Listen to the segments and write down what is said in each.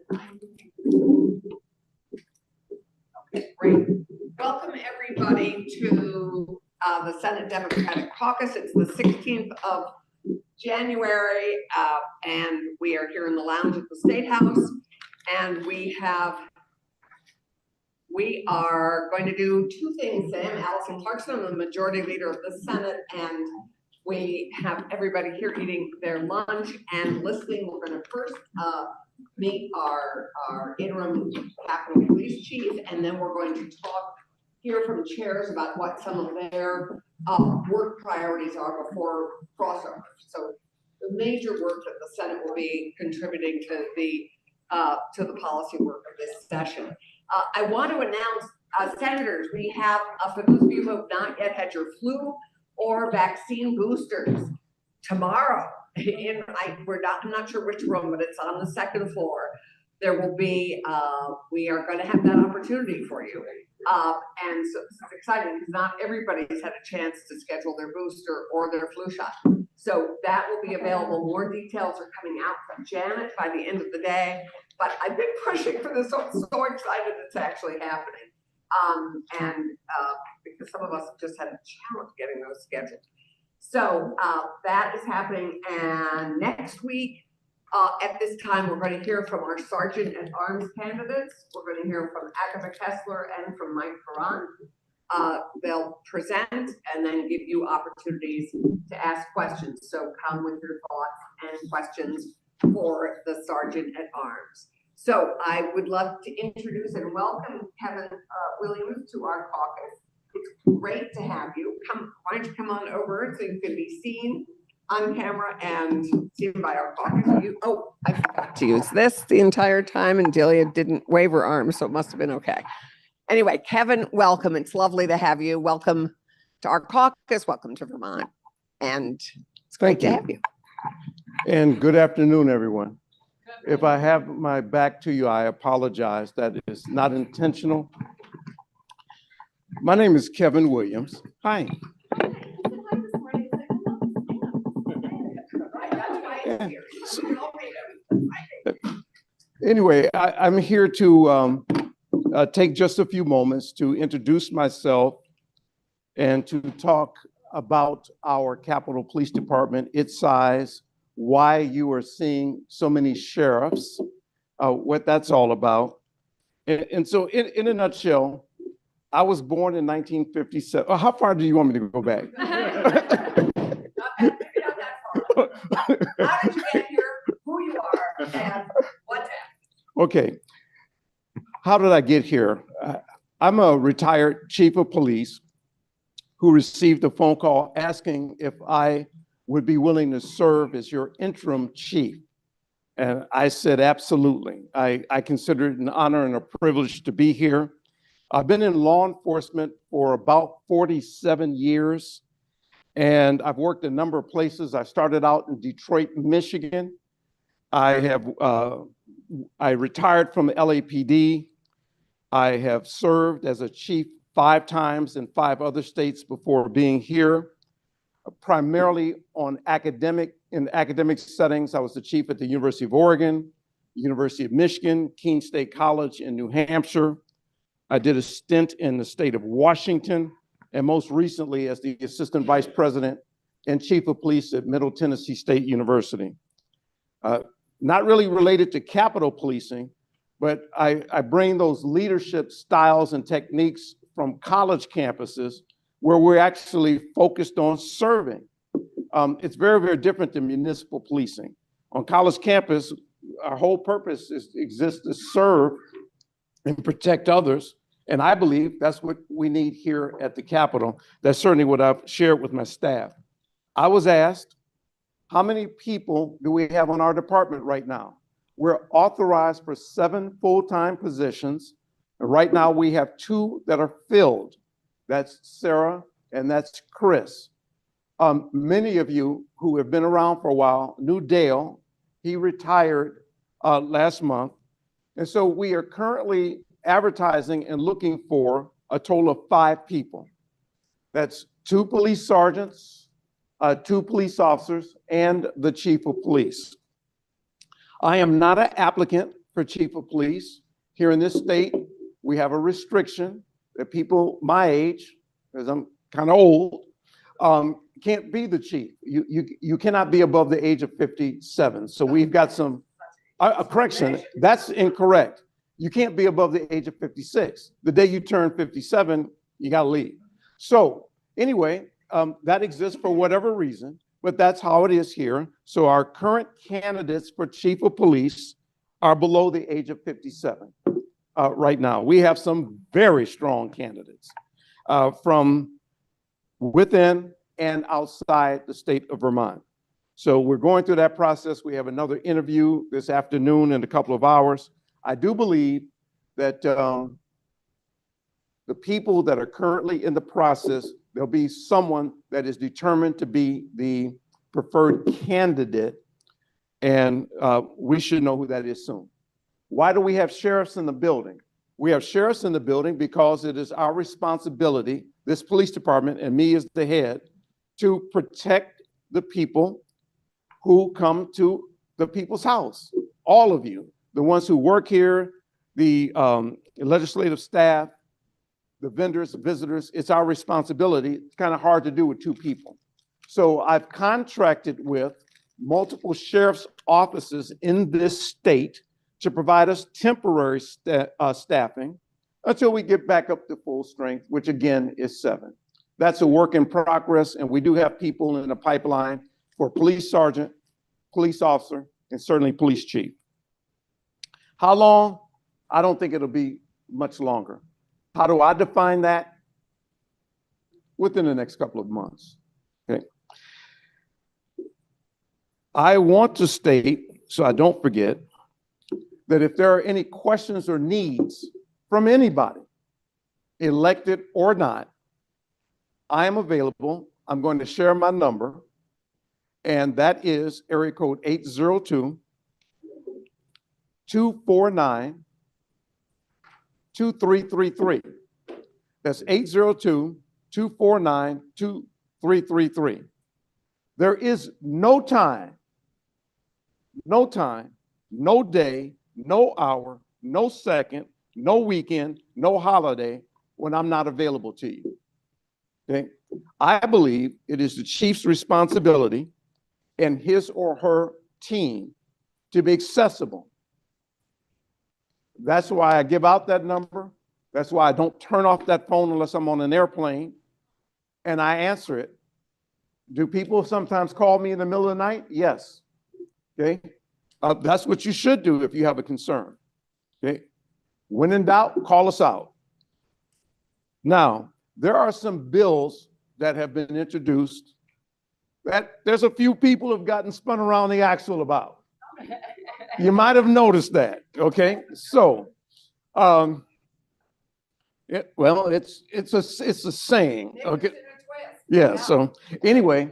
Okay, great. Welcome everybody to the Senate Democratic Caucus. It's the 16th of January, and we are here in the lounge at the State House, and we are going to do two things today. I'm Allison Clarkson, I'm the Majority Leader of the Senate, and we have everybody here eating their lunch and listening. We're going to first meet our interim Capitol Police Chief, and then we're going to hear from chairs about what some of their work priorities are before crossovers. So the major work that the Senate will be contributing to the policy work of this session. I want to announce, senators, we have, for those of you who have not yet had your flu or vaccine boosters, tomorrow, I'm not sure which room, but it's on the second floor. There will be, we are going to have that opportunity for you. And so this is exciting because not everybody's had a chance to schedule their booster or their flu shot. So that will be available. More details are coming out from Janet by the end of the day. But I've been pushing for this, so I'm so excited it's actually happening. Because some of us have just had a challenge getting those scheduled. So that is happening. And next week, at this time, we're going to hear from our Sergeant at Arms candidates. We're going to hear from Agatha Kessler and from Mike Ferran. They'll present and then give you opportunities to ask questions. So come with your thoughts and questions for the Sergeant at Arms. So I would love to introduce and welcome Kevin Williams to our caucus. It's great to have you. Why don't you come on over so you can be seen on camera and seen by our caucus. I forgot to use this the entire time, and Delia didn't wave her arm, so it must have been okay. Anyway, Kevin, welcome. It's lovely to have you. Welcome to our caucus. Welcome to Vermont. And it's great to have you. And good afternoon, everyone. If I have my back to you, I apologize. That is not intentional. My name is Kevin Williams. Hi. Anyway, I'm here to take just a few moments to introduce myself and to talk about our Capitol Police Department, its size, why you are seeing so many sheriffs, what that's all about. And so in a nutshell, I was born in 1957. Oh, how far do you want me to go back? How did you get here, who you are, and what's happening? Okay. How did I get here? I'm a retired chief of police who received a phone call asking if I would be willing to serve as your interim chief. And I said, absolutely. I consider it an honor and a privilege to be here. I've been in law enforcement for about 47 years. And I've worked a number of places. I started out in Detroit, Michigan. I retired from LAPD. I have served as a chief 5 times in 5 other states before being here, primarily in academic settings. I was the chief at the University of Oregon, University of Michigan, Keene State College in New Hampshire. I did a stint in the state of Washington, and most recently as the assistant vice president and chief of police at Middle Tennessee State University. Not really related to Capitol policing, but I bring those leadership styles and techniques from college campuses where we're actually focused on serving. It's very, very different than municipal policing. On college campus, our whole purpose exists to serve and protect others. And I believe that's what we need here at the Capitol. That's certainly what I've shared with my staff. I was asked, how many people do we have on our department right now? We're authorized for 7 full-time positions. And right now we have 2 that are filled. That's Sarah and that's Chris. Many of you who have been around for a while knew Dale. He retired last month. And so we are currently advertising and looking for a total of 5 people. That's 2 police sergeants, 2 police officers, and the chief of police. I am not an applicant for chief of police. Here in this state, we have a restriction that people my age, because I'm kind of old, can't be the chief. You cannot be above the age of 57. So we've got some, a correction, that's incorrect. You can't be above the age of 56. The day you turn 57, you got to leave. So anyway, that exists for whatever reason, but that's how it is here. So our current candidates for chief of police are below the age of 57 right now. We have some very strong candidates from within and outside the state of Vermont. So we're going through that process. We have another interview this afternoon in a couple of hours. I do believe that the people that are currently in the process, there'll be someone that is determined to be the preferred candidate, and we should know who that is soon. Why do we have sheriffs in the building? We have sheriffs in the building because it is our responsibility, this police department and me as the head, to protect the people who come to the people's house. All of you, the ones who work here, the legislative staff, the vendors, the visitors, it's our responsibility. It's kind of hard to do with two people. So I've contracted with multiple sheriff's offices in this state to provide us temporary staffing until we get back up to full strength, which again is 7. That's a work in progress, and we do have people in the pipeline for police sergeant, police officer, and certainly police chief. How long? I don't think it'll be much longer. How do I define that? Within the next couple of months. Okay. I want to state, so I don't forget, that if there are any questions or needs from anybody, elected or not, I am available. I'm going to share my number, and that is area code 802-249-2333. That's 802-249-2333. There is no time, no day, no hour, no second, no weekend, no holiday when I'm not available to you. Okay? I believe it is the chief's responsibility and his or her team to be accessible. That's why I give out that number. That's why I don't turn off that phone unless I'm on an airplane, and I answer it. Do people sometimes call me in the middle of the night? Yes. Okay. That's what you should do if you have a concern. Okay. When in doubt, call us out. Now, there are some bills that have been introduced that there's a few people have gotten spun around the axle about. You might have noticed that. Okay. So, it's a saying. Okay. Yeah. So anyway,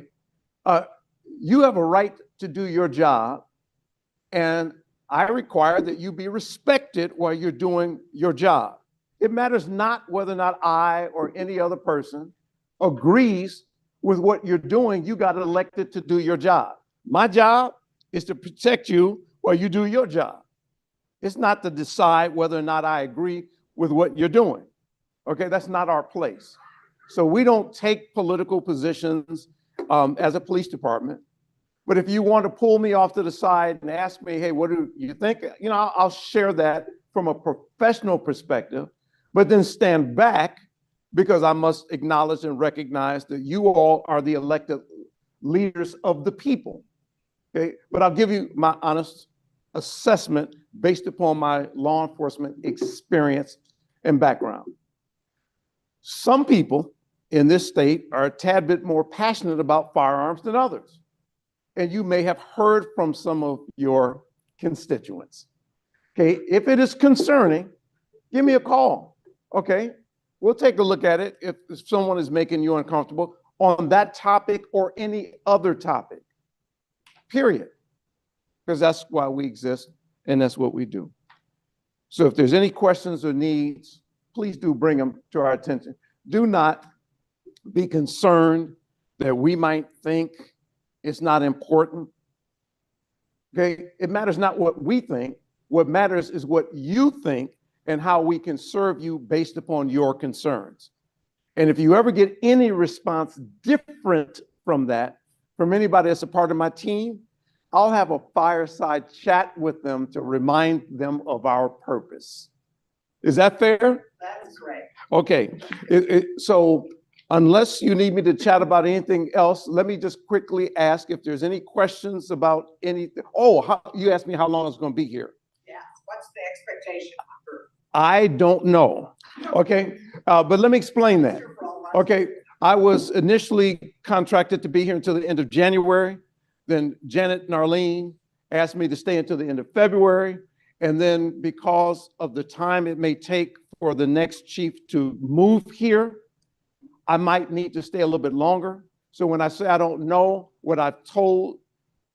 you have a right to do your job, and I require that you be respected while you're doing your job. It matters not whether or not I or any other person agrees with what you're doing. You got elected to do your job. My job is to protect you while you do your job. It's not to decide whether or not I agree with what you're doing. Okay, that's not our place. So we don't take political positions as a police department. But if you want to pull me off to the side and ask me, hey, what do you think? You know, I'll share that from a professional perspective, but then stand back because I must acknowledge and recognize that you all are the elected leaders of the people. Okay, but I'll give you my honest assessment based upon my law enforcement experience and background. Some people in this state are a tad bit more passionate about firearms than others. And you may have heard from some of your constituents. Okay, if it is concerning, give me a call. Okay, we'll take a look at it if someone is making you uncomfortable on that topic or any other topic, period. Because that's why we exist and that's what we do. So if there's any questions or needs, please do bring them to our attention. Do not be concerned that we might think it's not important. Okay, it matters not what we think, What matters is what you think and how we can serve you based upon your concerns. And if you ever get any response different from that, from anybody that's a part of my team, I'll have a fireside chat with them to remind them of our purpose. Is that fair? That is great. Okay. So unless you need me to chat about anything else, let me just quickly ask if there's any questions about anything. Oh, you asked me how long it's going to be here. Yes. What's the expectation? I don't know. Okay. But let me explain that. Okay. I was initially contracted to be here until the end of January. Then Janet and Arlene asked me to stay until the end of February. And then because of the time it may take for the next chief to move here, I might need to stay a little bit longer. So when I say I don't know, what I've told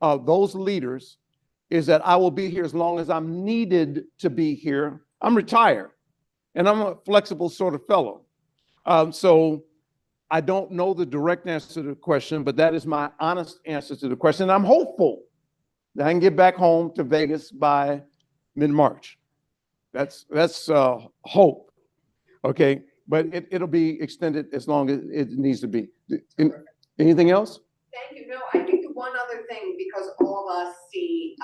those leaders is that I will be here as long as I'm needed to be here. I'm retired and I'm a flexible sort of fellow. So I don't know the direct answer to the question, but that is my honest answer to the question. I'm hopeful that I can get back home to Vegas by mid-March. That's hope. Okay. But it'll be extended as long as it needs to be. Anything else? Thank you. No, I think the one other thing, because all of us see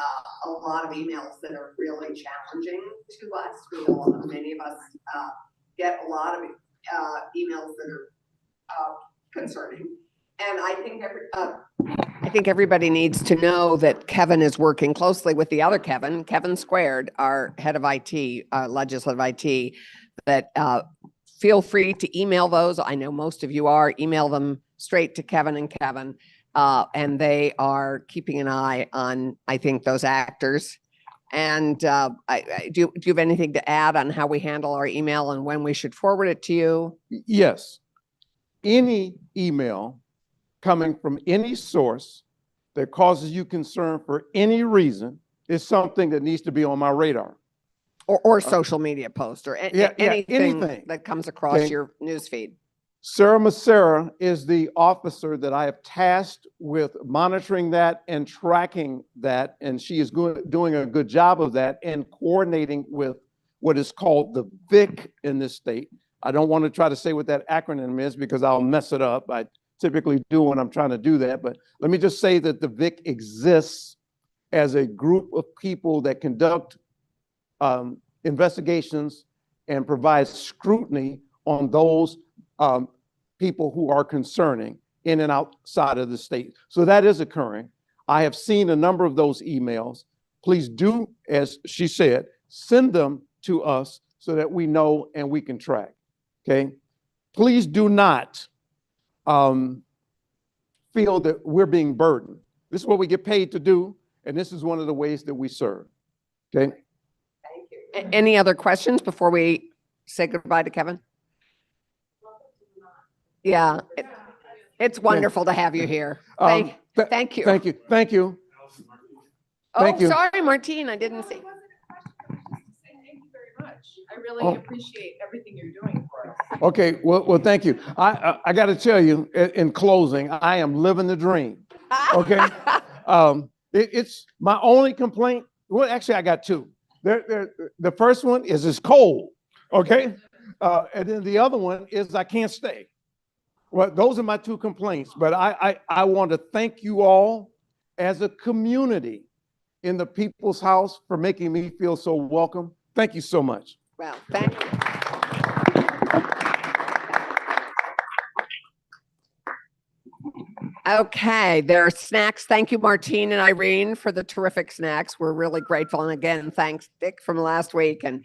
a lot of emails that are really challenging to us. Many of us get a lot of emails that are concerning. And I think everybody needs to know that Kevin is working closely with the other Kevin Squared, our head of IT, legislative IT, that feel free to email those. I know most of you are. Email them straight to Kevin and Kevin. And they are keeping an eye on, I think, those actors. And do you have anything to add on how we handle our email and when we should forward it to you? Yes. Any email coming from any source that causes you concern for any reason is something that needs to be on my radar. Or social media post or anything that comes across your newsfeed. Sarah Macera is the officer that I have tasked with monitoring that and tracking that, and she is doing a good job of that and coordinating with what is called the VIC in this state. I don't want to try to say what that acronym is because I'll mess it up. I typically do when I'm trying to do that, but let me just say that the VIC exists as a group of people that conduct investigations and provide scrutiny on those people who are concerning in and outside of the state. So that is occurring. I have seen a number of those emails. Please do, as she said, send them to us so that we know and we can track, okay? Please do not feel that we're being burdened. This is what we get paid to do, and this is one of the ways that we serve, okay? Thank you. Any other questions before we say goodbye to Kevin? Yeah, it's wonderful to have you here. Thank you. Thank you. Thank you. Thank you. Sorry, Martine, I didn't see. Thank you very much. I really appreciate everything you're doing for us. Okay, well, thank you. I got to tell you, in closing, I am living the dream. Okay, it's my only complaint. Well, actually, I got two. The first one is it's cold. Okay, and then the other one is I can't stay. Well, those are my two complaints, but I want to thank you all as a community in the People's House for making me feel so welcome. Thank you so much. Well, thank you. Okay, there are snacks. Thank you, Martine and Irene, for the terrific snacks. We're really grateful. And again, thanks, Dick, from last week. And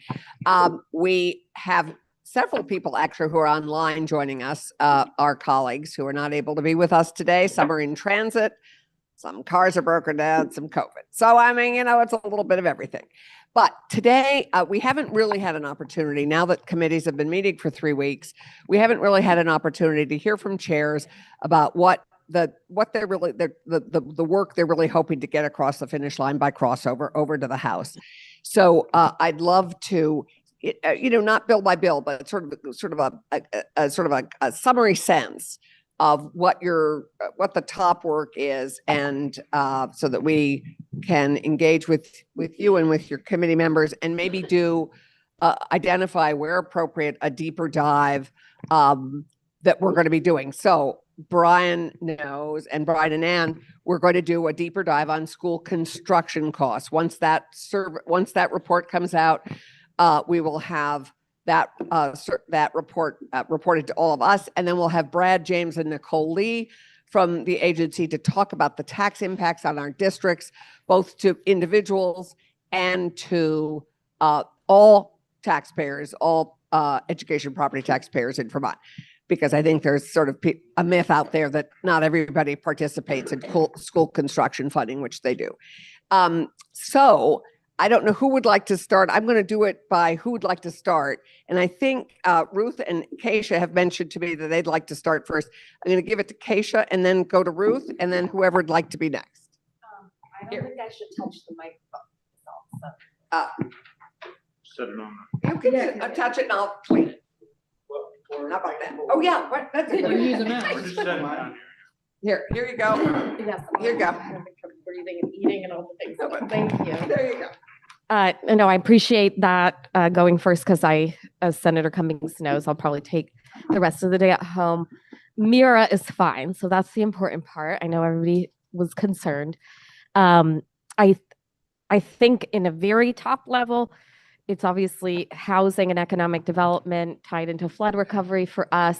we have several people actually who are online joining us, our colleagues who are not able to be with us today. Some are in transit, some cars are broken down, some COVID. So, I mean, it's a little bit of everything. But today, we haven't really had an opportunity, now that committees have been meeting for 3 weeks, we haven't really had an opportunity to hear from chairs about what they're really, the work they're really hoping to get across the finish line by crossover over to the House. So I'd love to, not bill by bill, but sort of a summary sense of what the top work is, and so that we can engage with you and with your committee members, and maybe do identify where appropriate a deeper dive that we're going to be doing. So Brian knows, and Brian and Ann, we're going to do a deeper dive on school construction costs. Once that report comes out, we will have that report reported to all of us, and then we'll have Brad James and Nicole Lee from the agency to talk about the tax impacts on our districts, both to individuals and to all taxpayers, all education property taxpayers in Vermont. Because I think there's sort of a myth out there that not everybody participates in school construction funding, which they do. So I don't know who would like to start. I'm going to do it by who would like to start. And I think Ruth and Keisha have mentioned to me that they'd like to start first. I'm going to give it to Keisha and then go to Ruth and then whoever would like to be next. I don't think I should touch the microphone. Set it on. You can touch it and I'll clean it. How about that? Oh, yeah. That's a good Use a idea. mouse. We're just setting it on here. Here you go. Yes. Here you go. Breathing and eating and all the things. So thank you. There you go. No, I appreciate that going first because as Senator Cummings knows, I'll probably take the rest of the day at home. Mira is fine, so that's the important part. I know everybody was concerned. I think in a very top level, it's obviously housing and economic development tied into flood recovery for us.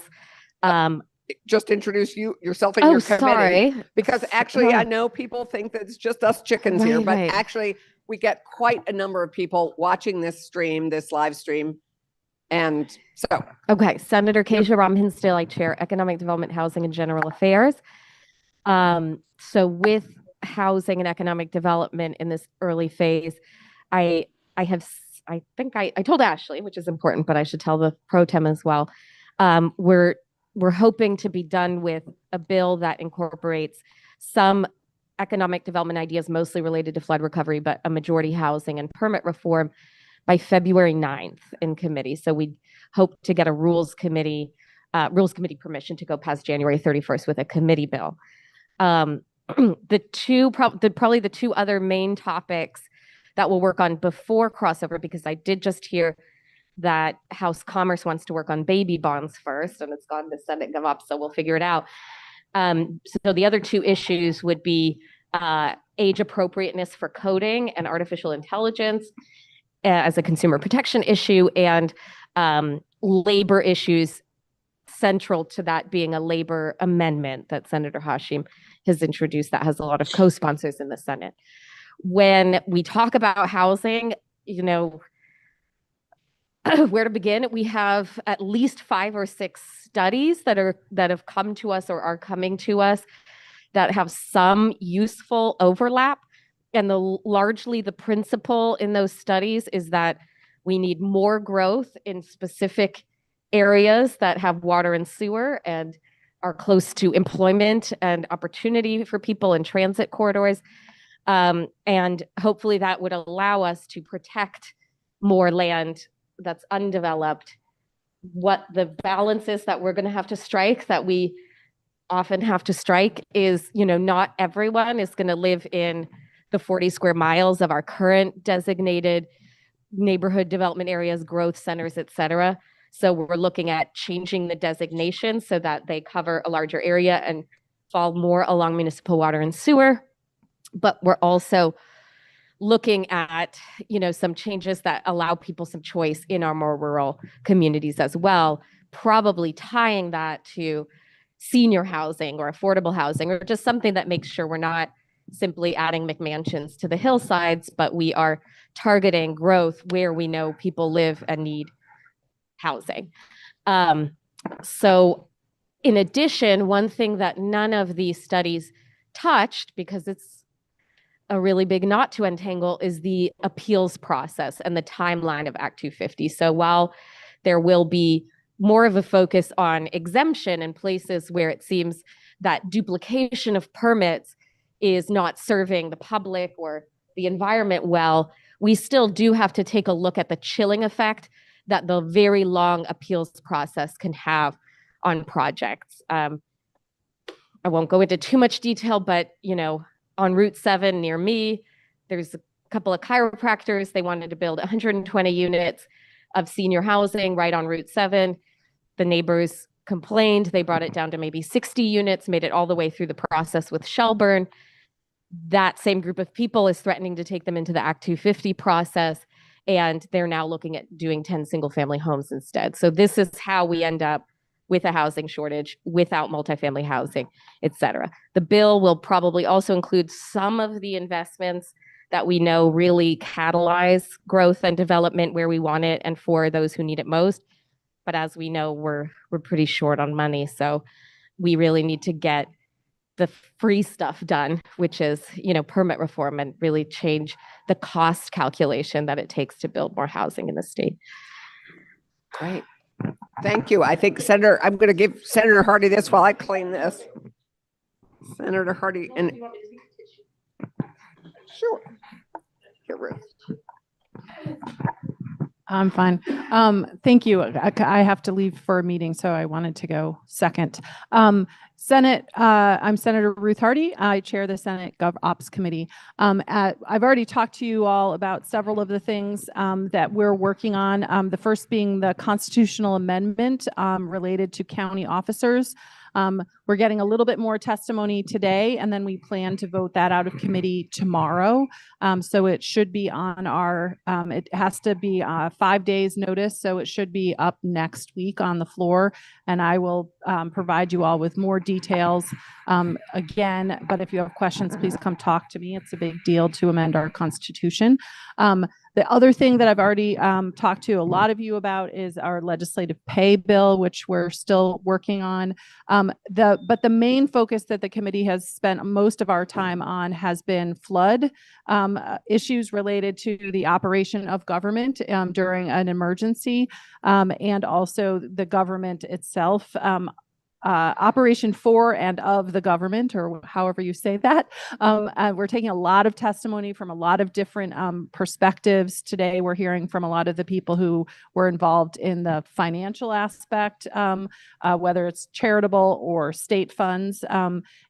Just introduce yourself and your committee. Sorry. Because actually, I know people think that it's just us chickens here, but Right. actually, we get quite a number of people watching this live stream. And so, Okay, Senator Keisha Rom-Hinsdale, I chair Economic Development, Housing, and General Affairs. So with housing and economic development in this early phase, I think I told Ashley, which is important, but I should tell the pro tem as well. We're hoping to be done with a bill that incorporates some economic development ideas, mostly related to flood recovery, but a majority housing and permit reform by February 9th in committee. So we hope to get a rules committee permission to go past January 31st with a committee bill. Probably the two other main topics that we'll work on before crossover, because I did just hear that House Commerce wants to work on baby bonds first, and it's gone to Senate GovUp, so we'll figure it out. So the other two issues would be age appropriateness for coding and artificial intelligence as a consumer protection issue, and labor issues, central to that being a labor amendment that Senator Hashim has introduced that has a lot of co-sponsors in the Senate. When we talk about housing, where to begin? We have at least 5 or 6 studies that have come to us or are coming to us that have some useful overlap. And largely the principle in those studies is that we need more growth in specific areas that have water and sewer and are close to employment and opportunity for people in transit corridors. And hopefully that would allow us to protect more land that's undeveloped. What the balance is that we're going to have to strike, that we often have to strike, is, not everyone is going to live in the 40 square miles of our current designated neighborhood development areas, growth centers, et cetera. So we're looking at changing the designation so that they cover a larger area and fall more along municipal water and sewer. But we're also looking at, some changes that allow people some choice in our more rural communities as well, probably tying that to senior housing or affordable housing, or just something that makes sure we're not simply adding McMansions to the hillsides, but we are targeting growth where we know people live and need housing. So in addition, one thing that none of these studies touched, because it's a really big knot to untangle, is the appeals process and the timeline of Act 250. So while there will be more of a focus on exemption in places where it seems that duplication of permits is not serving the public or the environment well, we still do have to take a look at the chilling effect that the very long appeals process can have on projects. I won't go into too much detail, but on Route 7 near me, there's a couple of chiropractors. They wanted to build 120 units of senior housing right on Route 7. The neighbors complained. They brought it down to maybe 60 units, made it all the way through the process with Shelburne. That same group of people is threatening to take them into the Act 250 process, and they're now looking at doing 10 single-family homes instead. So this is how we end up with a housing shortage, without multifamily housing, et cetera. The bill will probably also include some of the investments that we know really catalyze growth and development where we want it and for those who need it most. But as we know, we're pretty short on money. So we really need to get the free stuff done, which is, permit reform, and really change the cost calculation that it takes to build more housing in the state. Great. Thank you. I think I'm going to give Senator Hardy this while I clean this. Senator Hardy, and sure. Here, Ruth. I'm fine. Thank you. I have to leave for a meeting, so I wanted to go second. Senate, I'm Senator Ruth Hardy. I chair the Senate Gov Ops Committee. I've already talked to you all about several of the things that we're working on. The first being the constitutional amendment related to county officers. We're getting a little bit more testimony today, and then we plan to vote that out of committee tomorrow. So it should be on our, it has to be 5 days notice, so it should be up next week on the floor, and I will provide you all with more details again. But if you have questions, please come talk to me. It's a big deal to amend our Constitution. The other thing that I've already talked to a lot of you about is our legislative pay bill, which we're still working on. But the main focus that the committee has spent most of our time on has been flood issues related to the operation of government during an emergency, and also the government itself. Operation for and of the government, or however you say that. We're taking a lot of testimony from a lot of different perspectives today. We're hearing from a lot of the people who were involved in the financial aspect, whether it's charitable or state funds,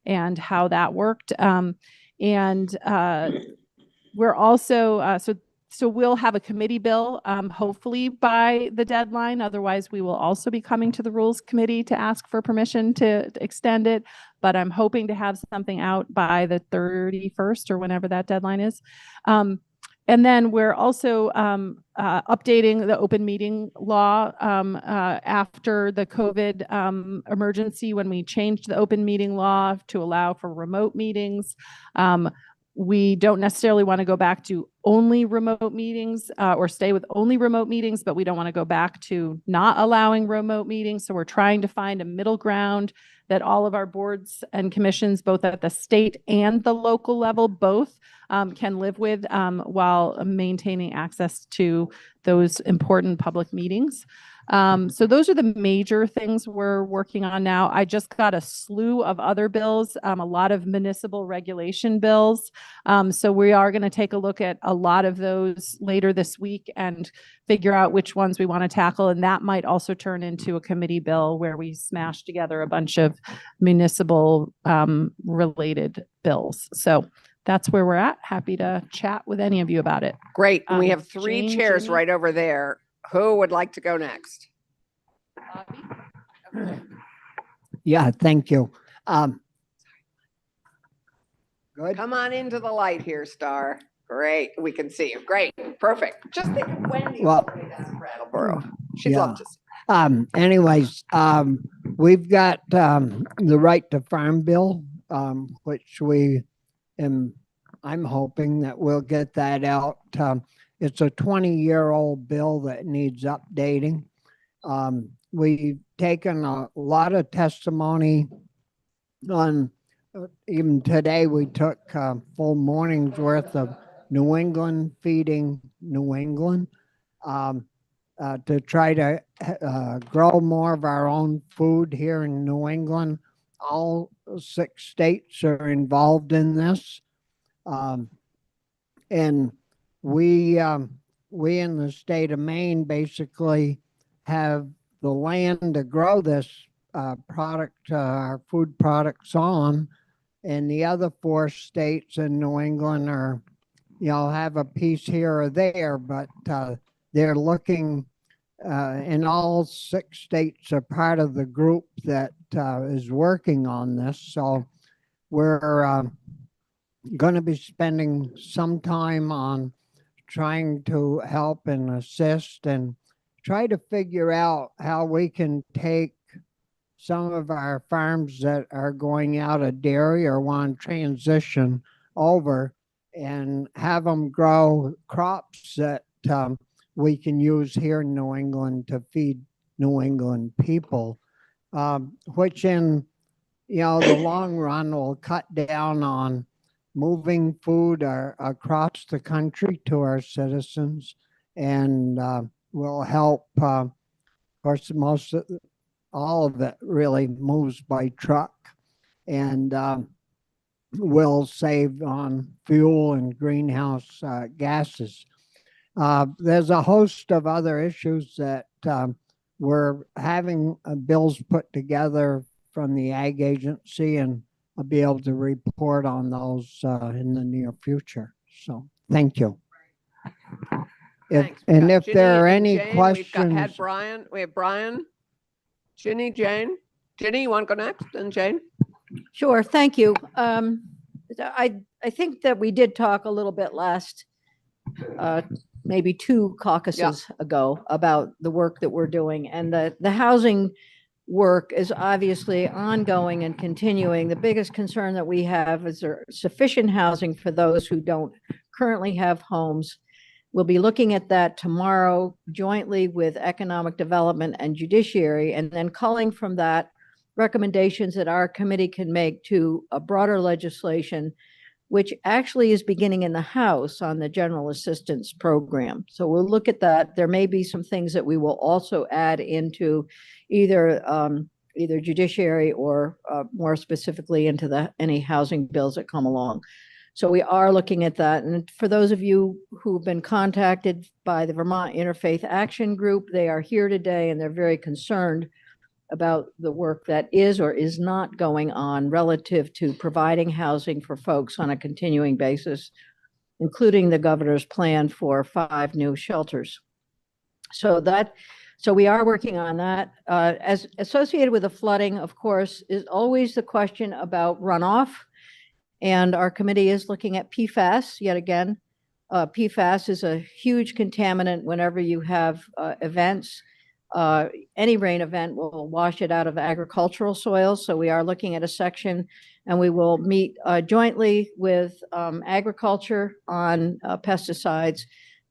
and how that worked. We're also, so we'll have a committee bill, hopefully by the deadline. Otherwise, we will also be coming to the Rules Committee to ask for permission to extend it. But I'm hoping to have something out by the 31st or whenever that deadline is. And then we're also updating the open meeting law after the COVID emergency, when we changed the open meeting law to allow for remote meetings. We don't necessarily want to go back to only remote meetings or stay with only remote meetings, but we don't want to go back to not allowing remote meetings. So we're trying to find a middle ground that all of our boards and commissions, both at the state and the local level, both can live with while maintaining access to those important public meetings. So those are the major things we're working on now. I just got a slew of other bills, a lot of municipal regulation bills. So we are going to take a look at a lot of those later this week and figure out which ones we want to tackle. And that might also turn into a committee bill where we smash together a bunch of municipal related bills. So that's where we're at. Happy to chat with any of you about it. Great. And we have three Jane, chairs Jamie? right over there. Who would like to go next? Yeah, thank you. Good. Come on into the light here, Star. Great. We can see you. Great. Perfect. Just think of Wendy. Well, way down in Brattleboro. She'd yeah. love to see. Anyways, we've got the right to farm bill, which I'm hoping that we'll get that out. It's a 20-year-old bill that needs updating. We've taken a lot of testimony on, even today we took full morning's worth of New England feeding New England to try to grow more of our own food here in New England. All 6 states are involved in this. And we in the state of Maine basically have the land to grow this our food products on. And the other 4 states in New England are, have a piece here or there, but they're looking, and all 6 states are part of the group that is working on this. So we're going to be spending some time on trying to help and assist and try to figure out how we can take some of our farms that are going out of dairy or want to transition over and have them grow crops that we can use here in New England to feed New England people, which in the long run will cut down on moving food across the country to our citizens, and will help. Of course, all of it really moves by truck, and will save on fuel and greenhouse gases. There's a host of other issues that we're having bills put together from the Ag Agency, and I'll be able to report on those in the near future. So thank you. Thanks. And We've if got there are Ginny and any Jane. questions. Had Brian. We have Brian, Ginny, Jane. Ginny, you want to go next? And Jane? Sure, thank you. I think that we did talk a little bit last, maybe 2 caucuses ago about the work that we're doing, and the housing work is obviously ongoing and continuing. The biggest concern that we have is there sufficient housing for those who don't currently have homes. We'll be looking at that tomorrow jointly with Economic Development and Judiciary, and then culling from that recommendations that our committee can make to a broader legislation, which actually is beginning in the House on the General Assistance Program. So we'll look at that. There may be some things that we will also add into either Judiciary or more specifically into any housing bills that come along. So we are looking at that. And for those of you who've been contacted by the Vermont Interfaith Action Group, they are here today, and they're very concerned about the work that is or is not going on relative to providing housing for folks on a continuing basis, including the governor's plan for 5 new shelters. So we are working on that. As associated with the flooding, of course, is always the question about runoff. And our committee is looking at PFAS yet again. PFAS is a huge contaminant whenever you have events. Any rain event will wash it out of agricultural soils. So we are looking at a section, and we will meet jointly with agriculture on pesticides.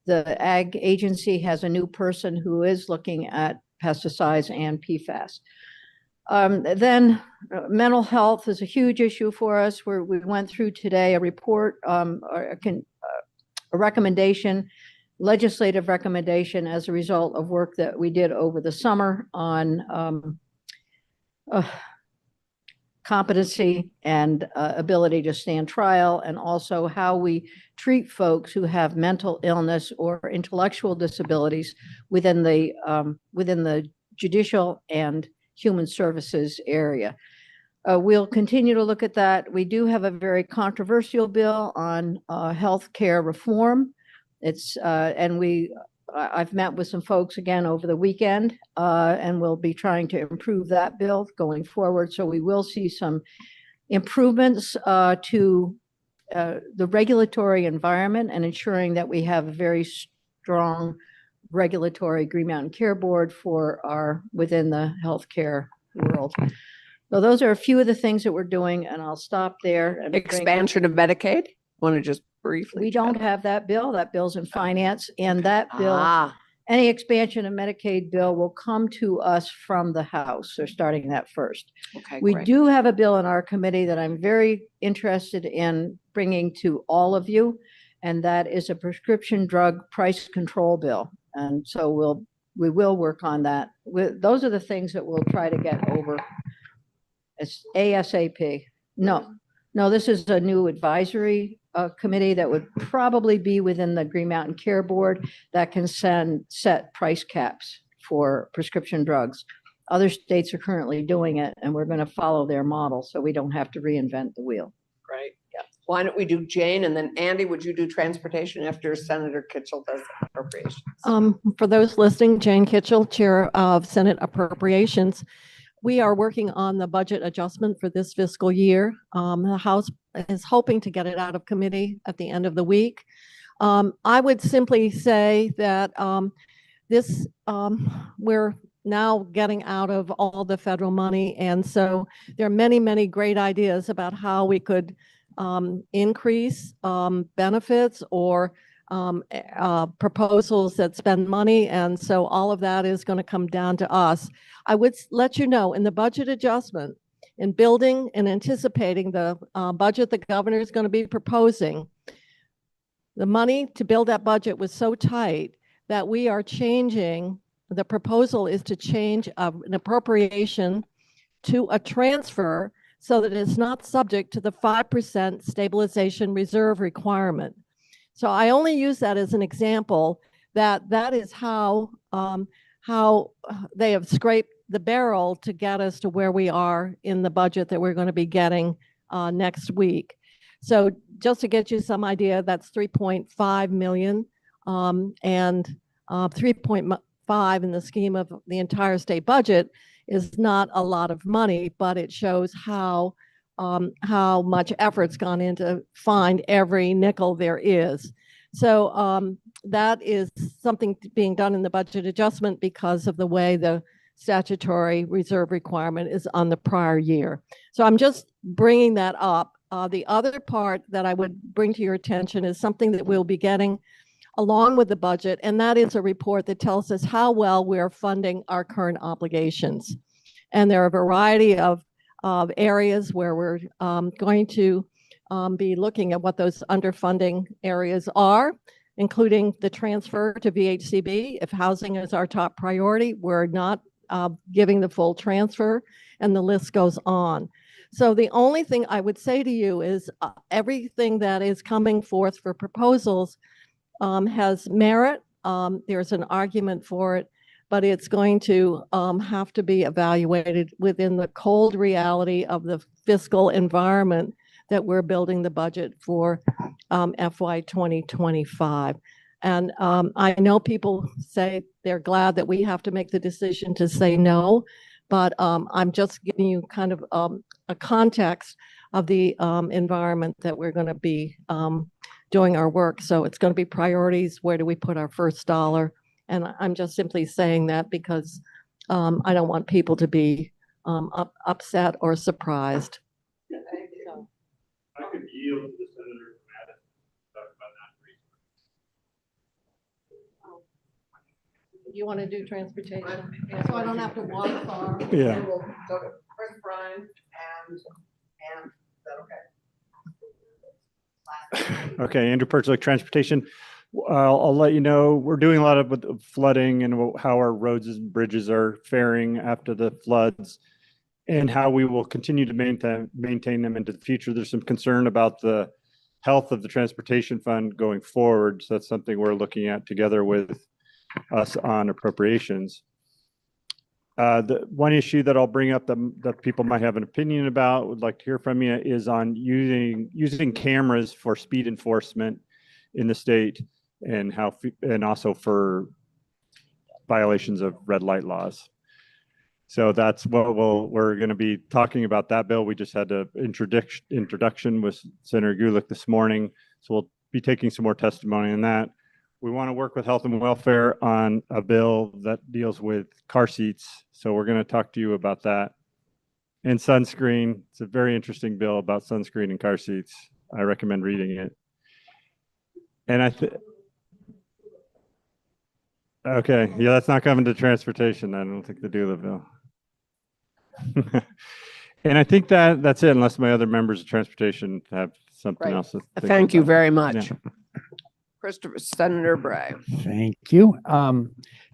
The Ag Agency has a new person who is looking at pesticides and PFAS. Then mental health is a huge issue for us, where we went through today a report, a recommendation, legislative recommendation as a result of work that we did over the summer on competency and ability to stand trial, and also how we treat folks who have mental illness or intellectual disabilities within the judicial and human services area. We'll continue to look at that. We do have a very controversial bill on health care reform. I've met with some folks again over the weekend, and we'll be trying to improve that bill going forward. So we will see some improvements to the regulatory environment and ensuring that we have a very strong regulatory Green Mountain Care Board within the healthcare world. So those are a few of the things that we're doing, and I'll stop there. And Expansion of Medicaid? Want to just briefly? We don't have that bill. That bill's in finance, and that bill, any expansion of Medicaid bill will come to us from the House. So starting that first. Okay, We great. do have a bill in our committee that I'm very interested in bringing to all of you, and that is a prescription drug price control bill. And so we will work on that. Those are the things that we'll try to get over as ASAP. No, this is a new advisory committee that would probably be within the Green Mountain Care Board that can set price caps for prescription drugs. other states are currently doing it, and we're going to follow their model so we don't have to reinvent the wheel. Right, yeah. Why don't we do Jane, and then Andy, would you do transportation after Senator Kitchell does appropriations? For those listening, Jane Kitchell, Chair of Senate Appropriations. We are working on the budget adjustment for this fiscal year. The House is hoping to get it out of committee at the end of the week. I would simply say that we're now getting out of all the federal money. And so there are many, many great ideas about how we could increase benefits or proposals that spend money. And so all of that is going to come down to us. I would let you know in the budget adjustment, in building and anticipating the budget the governor is going to be proposing, the money to build that budget was so tight that we are changing. The proposal is to change an appropriation to a transfer so that it's not subject to the 5% stabilization reserve requirement. So I only use that as an example that is how they have scraped the barrel to get us to where we are in the budget that we're going to be getting next week. So just to get you some idea, that's 3.5 million and 3.5 in the scheme of the entire state budget is not a lot of money, but it shows how much effort's gone into find every nickel there is. So that is something being done in the budget adjustment because of the way the statutory reserve requirement is on the prior year. So I'm just bringing that up. The other part that I would bring to your attention is something that we'll be getting along with the budget, and that is a report that tells us how well we're funding our current obligations. And there are a variety of areas where we're going to be looking at what those underfunding areas are, including the transfer to VHCB. If housing is our top priority, we're not giving the full transfer, and the list goes on. So the only thing I would say to you is everything that is coming forth for proposals has merit. There's an argument for it, but it's going to have to be evaluated within the cold reality of the fiscal environment that we're building the budget for FY 2025. And I know people say they're glad that we have to make the decision to say no, but I'm just giving you kind of a context of the environment that we're going to be doing our work. So it's going to be priorities. Where do we put our first dollar? And I'm just simply saying that because I don't want people to be upset or surprised. So. I could yield to the senator from Madison to talk about that. You want to do transportation? So I don't have to walk far. Yeah. And we'll go to Chris Bryan and is that okay? Okay, Andrew Perchlik, Transportation. I'll let you know, we're doing a lot of with flooding and how our roads and bridges are faring after the floods and how we will continue to maintain them into the future. There's some concern about the health of the transportation fund going forward. So that's something we're looking at together with us on appropriations. The one issue that I'll bring up that people might have an opinion about, would like to hear from you, is on using cameras for speed enforcement in the state and also for violations of red light laws. So that's what we're going to be talking about that bill. We just had an introduction with Senator Gulick this morning. So we'll be taking some more testimony on that. We want to work with Health and Welfare on a bill that deals with car seats. So we're going to talk to you about that. And sunscreen. It's a very interesting bill about sunscreen and car seats. I recommend reading it. And okay, yeah, that's not coming to transportation. I don't think they do the bill. And I think that's it, unless my other members of transportation have something Right. else. To think Thank you about. very much. Yeah. Senator Bray. Thank you.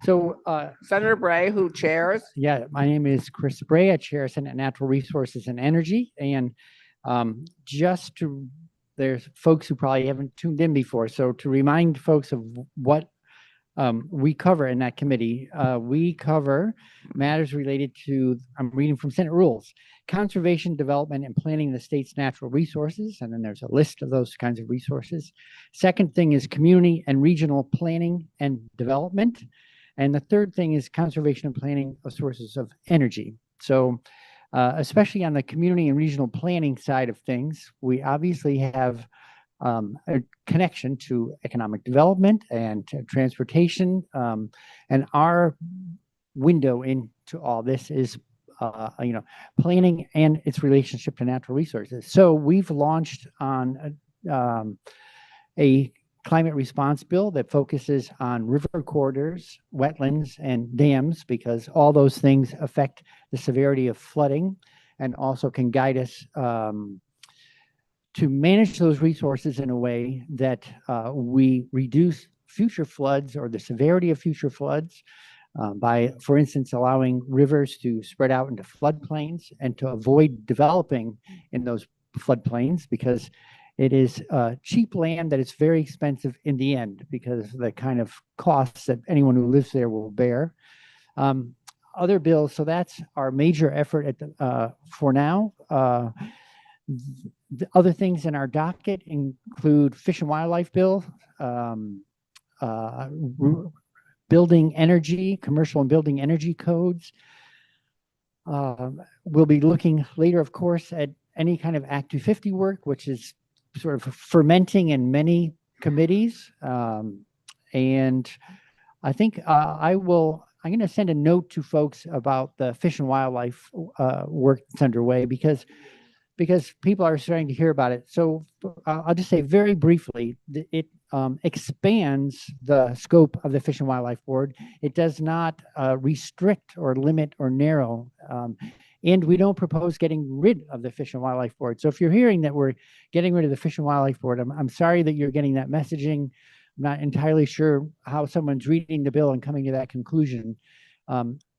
Senator Bray, who chairs? Yeah, my name is Chris Bray. I chair Senate Natural Resources and Energy. And there's folks who probably haven't tuned in before. So to remind folks of what we cover in that committee, we cover matters related to, I'm reading from Senate rules, conservation, development, and planning the state's natural resources. And then there's a list of those kinds of resources. Second thing is community and regional planning and development. And the third thing is conservation and planning of sources of energy. So especially on the community and regional planning side of things, we obviously have a connection to economic development and to transportation. And our window into all this is, planning and its relationship to natural resources. So we've launched on a climate response bill that focuses on river corridors, wetlands, and dams, because all those things affect the severity of flooding and also can guide us to manage those resources in a way that we reduce future floods or the severity of future floods by, for instance, allowing rivers to spread out into floodplains and to avoid developing in those floodplains, because it is cheap land that is very expensive in the end because of the kind of costs that anyone who lives there will bear. Other bills, so that's our major effort at the, for now. The other things in our docket include Fish and Wildlife Bill, building energy, commercial and building energy codes. We'll be looking later, of course, at any kind of Act 250 work, which is sort of fermenting in many committees. And I think I'm going to send a note to folks about the Fish and Wildlife work that's underway, because people are starting to hear about it. So I'll just say very briefly, it expands the scope of the Fish and Wildlife Board. It does not restrict or limit or narrow. And we don't propose getting rid of the Fish and Wildlife Board. So if you're hearing that we're getting rid of the Fish and Wildlife Board, I'm sorry that you're getting that messaging. I'm not entirely sure how someone's reading the bill and coming to that conclusion.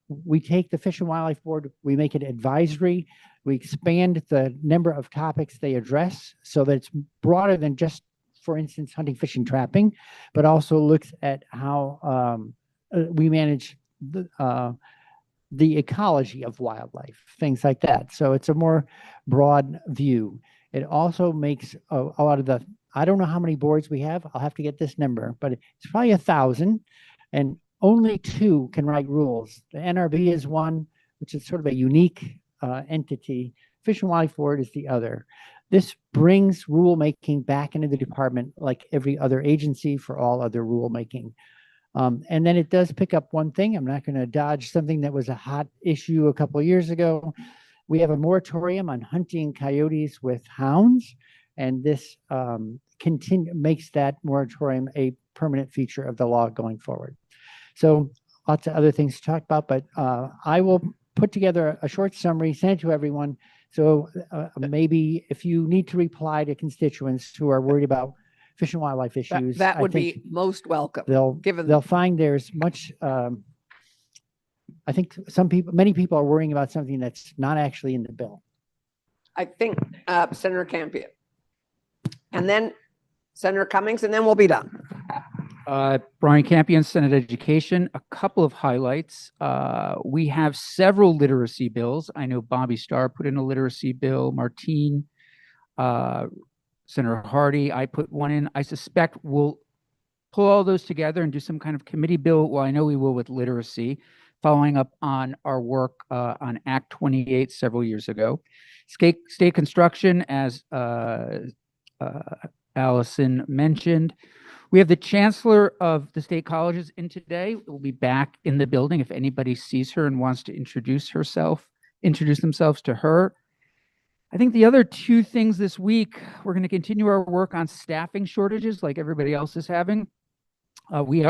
We take the Fish and Wildlife Board, we make it advisory, we expand the number of topics they address so that it's broader than just, for instance, hunting, fishing, trapping, but also looks at how we manage the ecology of wildlife, things like that. So it's a more broad view. It also makes a lot of the, I don't know how many boards we have, I'll have to get this number, but it's probably 1,000, and only 2 can write rules. The NRB is one, which is sort of a unique entity. Fish and Wildlife Board is the other. This brings rulemaking back into the department like every other agency for all other rulemaking. And then it does pick up one thing. I'm not going to dodge something that was a hot issue a couple of years ago. We have a moratorium on hunting coyotes with hounds, and this makes that moratorium a permanent feature of the law going forward. So lots of other things to talk about, but I will put together a short summary, send it to everyone. So maybe if you need to reply to constituents who are worried about fish and wildlife issues, that would be most welcome. They'll find there's much. I think many people are worrying about something that's not actually in the bill. I think Senator Campion, and then Senator Cummings, and then we'll be done. Brian Campion, Senate Education. A couple of highlights. We have several literacy bills. I know Bobby Starr put in a literacy bill, Martine, Senator Hardy, I put one in. I suspect we'll pull all those together and do some kind of committee bill. Well, I know we will with literacy, following up on our work on Act 28 several years ago. State construction, as Allison mentioned. We have the chancellor of the state colleges in today. We'll be back in the building if anybody sees her and wants to introduce themselves to her. I think the other 2 things this week, we're going to continue our work on staffing shortages like everybody else is having. We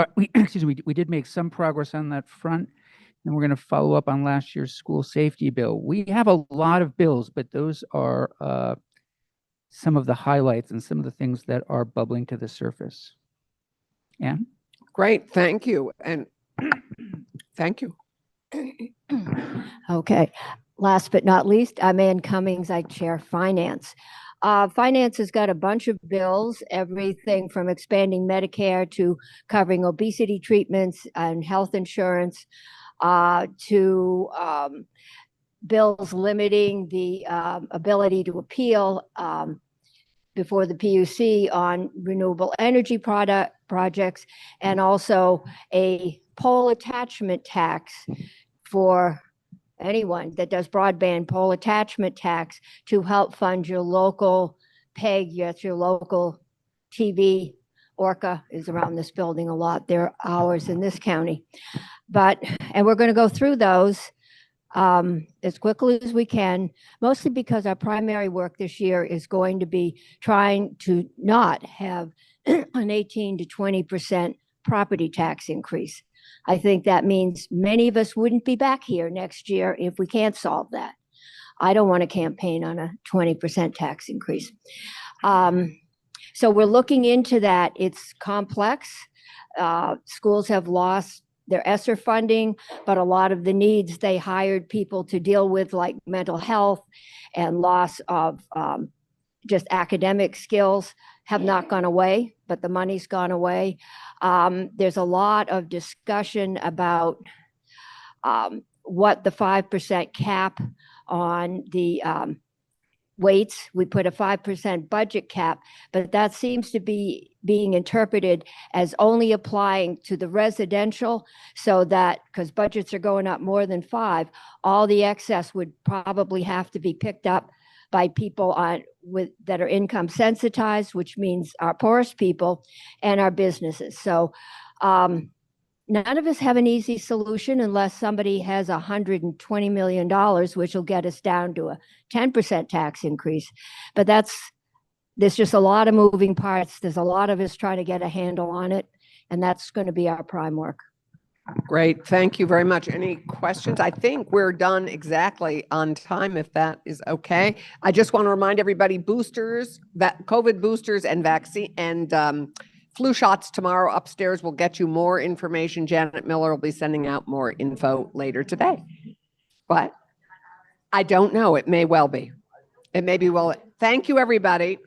did make some progress on that front, and we're going to follow up on last year's school safety bill. We have a lot of bills, but those are some of the highlights and some of the things that are bubbling to the surface. Yeah. Great, thank you, and thank you. Okay. Last but not least, I'm Ann Cummings. I chair finance. Finance has got a bunch of bills, everything from expanding Medicare to covering obesity treatments and health insurance, to bills limiting the ability to appeal before the PUC on renewable energy projects, and also a pole attachment tax for anyone that does broadband, pole attachment tax to help fund your local PEG, yes, your local TV. Orca is around this building a lot. There are ours in this county. And we're going to go through those as quickly as we can, mostly because our primary work this year is going to be trying to not have an 18 to 20% property tax increase. I think that means many of us wouldn't be back here next year if we can't solve that. I don't want to campaign on a 20% tax increase. So we're looking into that. It's complex. Schools have lost their ESSER funding, but a lot of the needs they hired people to deal with, like mental health and loss of just academic skills, have not gone away, but the money's gone away. There's a lot of discussion about what the 5% cap on the weights. We put a 5% budget cap, but that seems to be being interpreted as only applying to the residential, so that, because budgets are going up more than 5, all the excess would probably have to be picked up by people that are income sensitized, which means our poorest people and our businesses. So none of us have an easy solution unless somebody has $120 million, which will get us down to a 10% tax increase. But there's just a lot of moving parts. There's a lot of us trying to get a handle on it, and that's going to be our prime work. Great. Thank you very much. Any questions? I think we're done exactly on time, if that is okay. I just want to remind everybody, boosters, COVID boosters and vaccine and flu shots tomorrow upstairs will get you more information. Janet Miller will be sending out more info later today. But I don't know. It may well be. It may be well. Thank you, everybody.